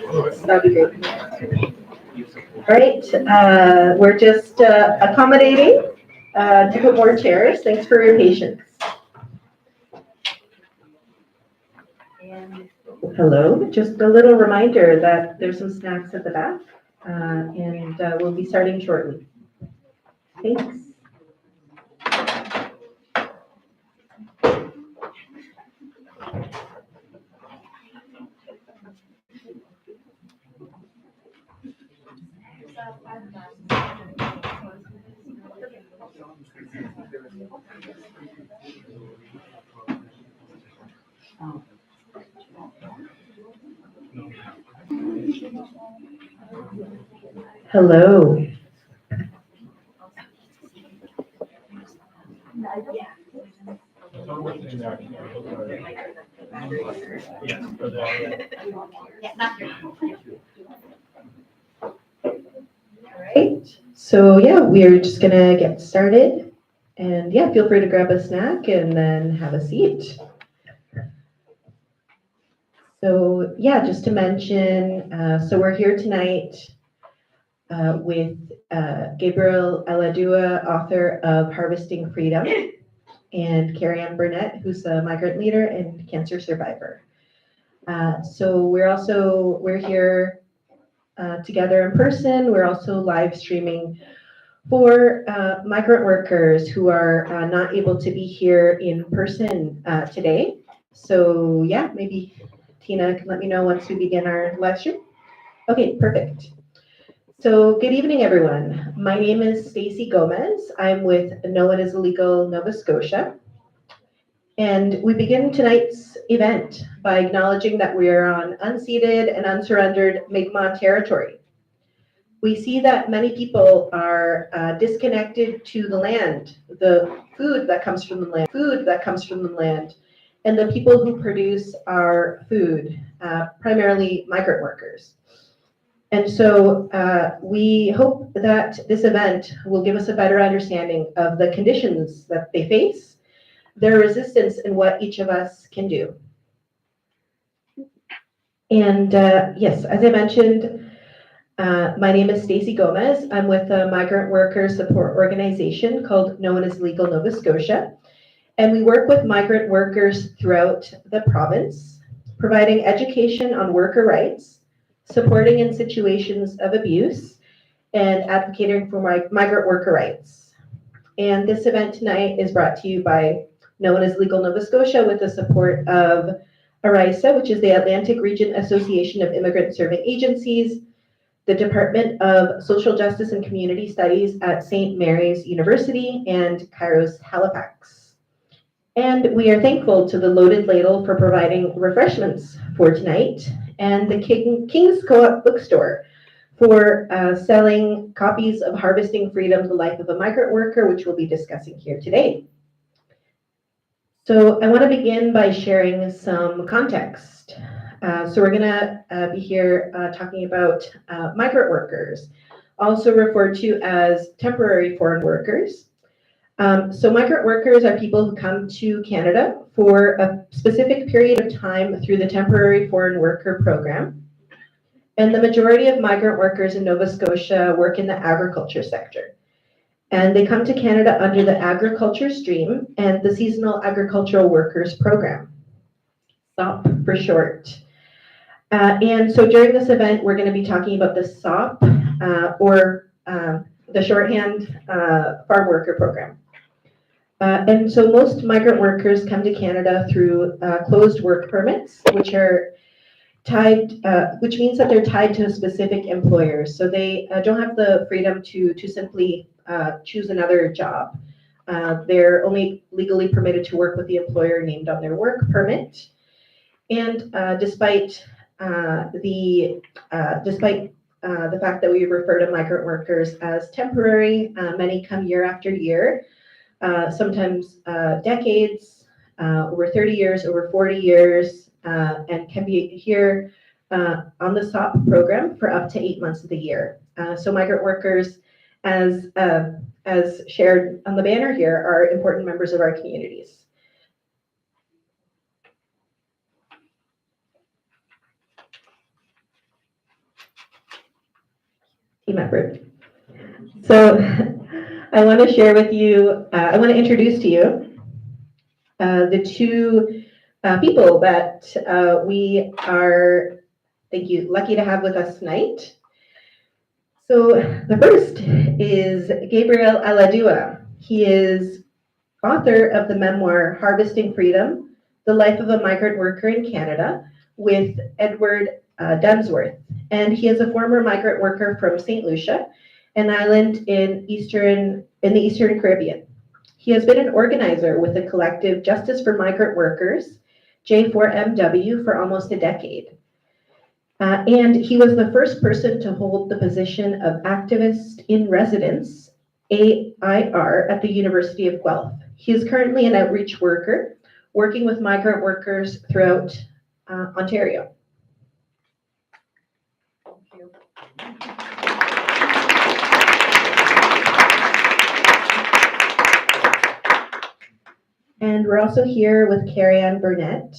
That'd be great. All right, we're just accommodating to put more chairs. Thanks for your patience. And hello, just a little reminder that there's some snacks at the back, and we'll be starting shortly. Thanks. Hello. Right. So yeah, we're just gonna get started, and yeah, feel free to grab a snack and then have a seat. So yeah, just to mention, so we're here tonight with Gabriel Allahdua, author of Harvesting Freedom, and Carrie-Ann Burnett, who's a migrant leader and cancer survivor. So we're here together in person. We're also live streaming for migrant workers who are not able to be here in person today. So yeah, maybe Tina can let me know once we begin our live stream. Okay, perfect. So good evening, everyone. My name is Stacey Gomez. I'm with No One Is Illegal Nova Scotia. And we begin tonight's event by acknowledging that we are on unceded and unsurrendered Mi'kmaq territory. We see that many people are disconnected to the land, the food that comes from the land, and the people who produce our food, primarily migrant workers. And so we hope that this event will give us a better understanding of the conditions that they face, their resistance, and what each of us can do. And yes, as I mentioned, my name is Stacey Gomez. I'm with a migrant worker support organization called No One Is Legal Nova Scotia. And we work with migrant workers throughout the province, providing education on worker rights, supporting in situations of abuse, and advocating for migrant worker rights. And this event tonight is brought to you by No One Is Legal Nova Scotia with the support of ARAISA, which is the Atlantic Region Association of Immigrant Serving Agencies, the Department of Social Justice and Community Studies at St. Mary's University, and KAIROS Halifax. And we are thankful to the Loaded Ladle for providing refreshments for tonight, and the King's Co-op Bookstore for selling copies of Harvesting Freedom, The Life of a Migrant Worker, which we'll be discussing here today. So I want to begin by sharing some context. So we're going to be here talking about migrant workers, also referred to as temporary foreign workers. So migrant workers are people who come to Canada for a specific period of time through the Temporary Foreign Worker Program. And the majority of migrant workers in Nova Scotia work in the agriculture sector. And they come to Canada under the agriculture stream and the Seasonal Agricultural Workers Program, SOP for short. And so during this event, we're going to be talking about the SOP, or the shorthand Farm Worker Program. And so most migrant workers come to Canada through closed work permits, which are tied, which means that they're tied to a specific employer. So they don't have the freedom to simply choose another job. They're only legally permitted to work with the employer named on their work permit. And despite the fact that we refer to migrant workers as temporary, many come year after year, sometimes decades, over 30 years, over 40 years, and can be here on the SOP program for up to 8 months of the year. So migrant workers, as shared on the banner here, are important members of our communities. approved. So I want to share with you, I want to introduce to you the two people that we are, thank you, lucky to have with us tonight. So the first is Gabriel Allahdua. He is author of the memoir Harvesting Freedom, The Life of a Migrant Worker in Canada with Edward Dunsworth. And he is a former migrant worker from St Lucia, an island in the Eastern Caribbean. He has been an organizer with the collective Justice for Migrant Workers, J4MW, for almost a decade. And he was the first person to hold the position of activist in residence, AIR, at the University of Guelph. He is currently an outreach worker working with migrant workers throughout Ontario. Thank you. And we're also here with Carrie-Anne Burnett,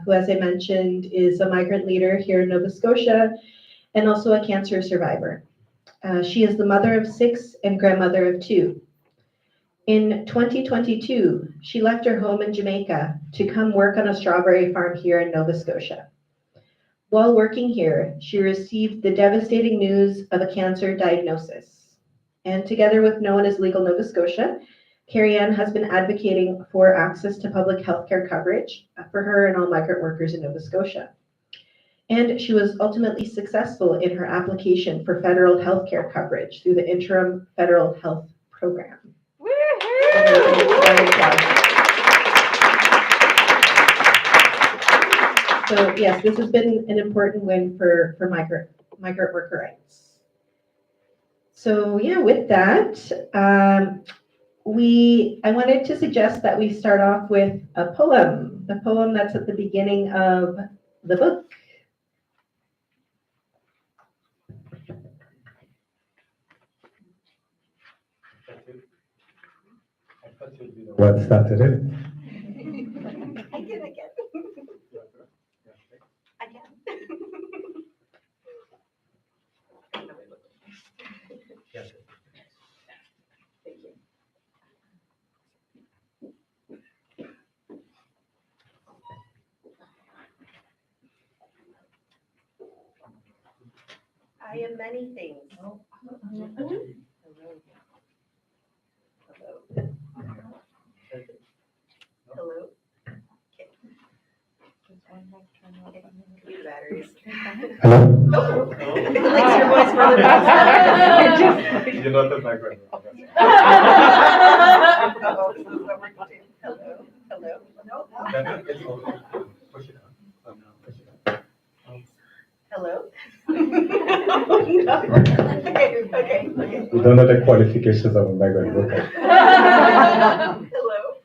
who, as I mentioned, is a migrant leader here in Nova Scotia and also a cancer survivor. She is the mother of 6 and grandmother of 2. In 2022, she left her home in Jamaica to come work on a strawberry farm here in Nova Scotia. While working here, she received the devastating news of a cancer diagnosis. And together with No One is Legal Nova Scotia, Carrie-Anne has been advocating for access to public health care coverage for her and all migrant workers in Nova Scotia. And she was ultimately successful in her application for federal health care coverage through the Interim Federal Health Program. So yes, this has been an important win for migrant worker rights. So yeah, with that, I wanted to suggest that we start off with a poem, the poem that's at the beginning of the book. What started it? I did again. Again. Thank you. I am many things. Hello. Hello. Okay. Computer batteries. Hello? Likes your voice further back. You're not the migrant worker. Hello. Hello. No. Push it out. Hello. Okay. You don't know the qualifications of a migrant worker. Hello.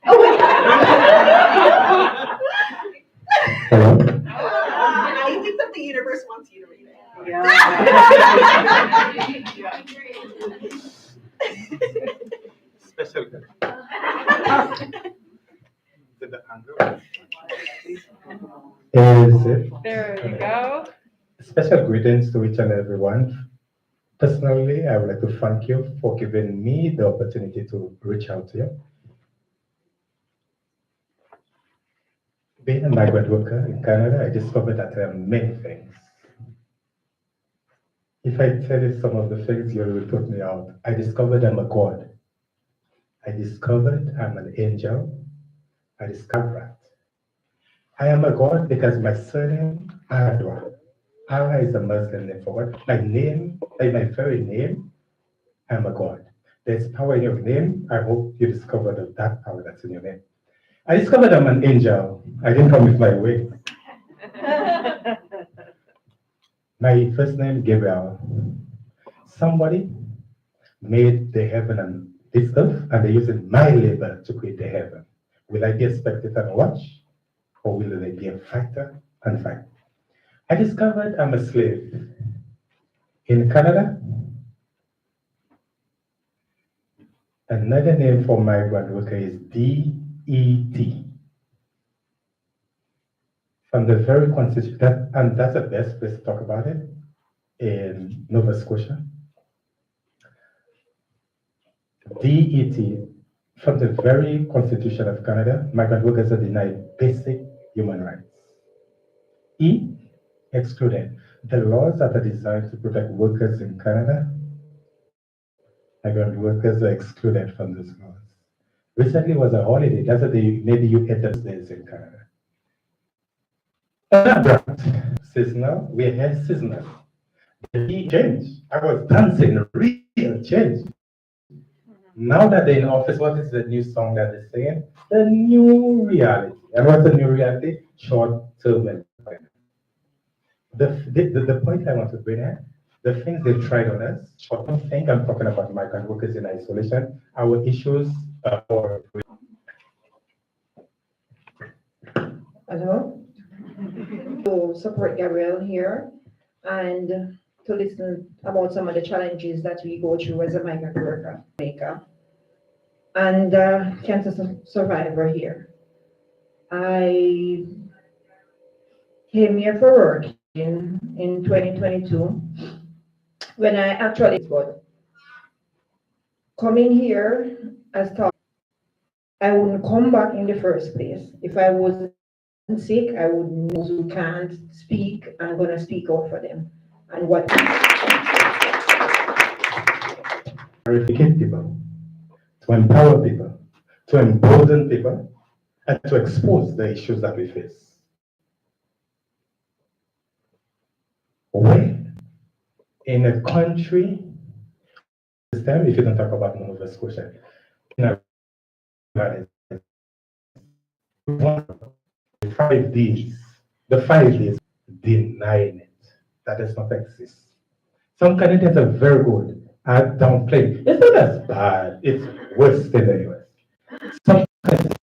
Hello? I think that the universe wants you to read it. Yeah. Special. Did the angle? Is it? There you go. Special greetings to each and everyone. Personally, I would like to thank you for giving me the opportunity to reach out to you. Being a migrant worker in Canada, I discovered that there are many things. If I tell you some of the things, you will put me out. I discovered I'm a god. I discovered I'm an angel. I discovered that. I am a god because my surname, Allahdua. Allah is a Muslim name for what? My name, like my very name, I'm a god. There's power in your name. I hope you discovered that power that's in your name. I discovered I'm an angel. I didn't come with my wings. My first name, Gabriel. Somebody made the heaven and this earth, and they used my labor to create the heaven. Will I be a spectator and watch? Or will I be a fighter and fight? I discovered I'm a slave. In Canada, another name for migrant worker is DET. From the very constitution, and that's the best place to talk about it, in Nova Scotia. DET, from the very Constitution of Canada, migrant workers are denied basic human rights. E, excluded. The laws that are designed to protect workers in Canada, migrant workers are excluded from those laws. Recently was a holiday. That's what maybe you ate those days in Canada. Seasonal, we had seasonal. The change. I was dancing, real change. Now that they're in office, what is the new song that they're singing? The new reality. And what's the new reality? Short-term employment. The point I want to bring in, the things they've tried on us, short-term thing, I'm talking about migrant workers in isolation, our issues are. Hello? To support Gabriel here and to listen about some of the challenges that we go through as a migrant worker maker and cancer survivor here. I came here for work in 2022 when I actually got coming here as thought I wouldn't come back in the first place. If I wasn't sick, I would know who can't speak. I'm going to speak out for them. And what to educate people, to empower people, to embolden people, and to expose the issues that we face. When in a country, system, if you don't talk about Nova Scotia, the 5 Ds, denying it. That does not exist. Some Canadians are very good at downplaying. It's not as bad, it's worse than the US. Some Canadians